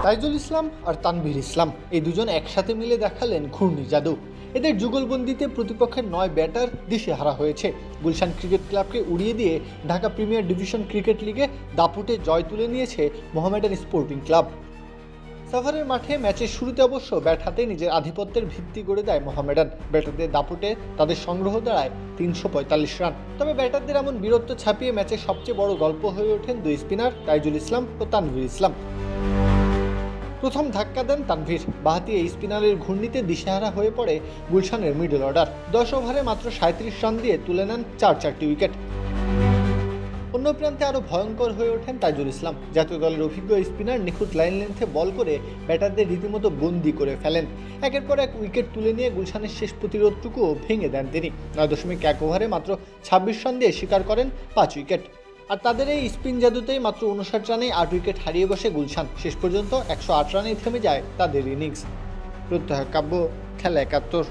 তাইজুল ইসলাম আর তানভীর ইসলাম এই দুজন একসাথে মিলে দেখালেন ঘূর্ণি জাদু। এদের যুগলবন্দিতে প্রতিপক্ষের 9 ব্যাটার দিশেহারা হয়েছে। গুলশান ক্রিকেট ক্লাবকে উড়িয়ে দিয়ে ঢাকা প্রিমিয়ার ডিভিশন ক্রিকেট লিগে দাপুটে জয় তুলে নিয়েছে মোহামেডান স্পোর্টিং ক্লাব। সাভারের মাঠে ম্যাচের শুরুতে অবশ্য ব্যাট হাতে নিজের আধিপত্যের ভিত্তি গড়ে দেয় মোহামেডান। ব্যাটারদের দাপুটে তাদের সংগ্রহ দাঁড়ায় 345 রান। তবে ব্যাটারদের এমন বীরত্ব ছাপিয়ে ম্যাচের সবচেয়ে বড় গল্প হয়ে ওঠেন দুই স্পিনার তাইজুল ইসলাম ও তানভীর ইসলাম। প্রথম ধাক্কা দেন তানভীর। বাঁহাতি এই স্পিনারের ঘূর্ণিতে দিশেহারা হয়ে পড়ে গুলশানের মিডল অর্ডার। 10 ওভারে মাত্র 37 রান দিয়ে তুলে নেন 4টি উইকেট। অন্য প্রান্তে আরও ভয়ঙ্কর হয়ে ওঠেন তাইজুল ইসলাম। জাতীয় দলের অভিজ্ঞ স্পিনার নিখুঁত লাইন লেন্থে বল করে ব্যাটারদের রীতিমতো বন্দি করে ফেলেন। একের পর এক উইকেট তুলে নিয়ে গুলশানের শেষ প্রতিরোধটুকুও ভেঙে দেন তিনি। 9.1 ওভারে মাত্র 26 রান দিয়ে শিকার করেন 5 উইকেট। আর তাদের এই স্পিন জাদুতেই মাত্র 59 রানে 8 উইকেট হারিয়ে বসে গুলশান। শেষ পর্যন্ত 108 রানেই থেমে যায় তাদের ইনিংস। প্রত্যহ কাব্য, খেলা 71।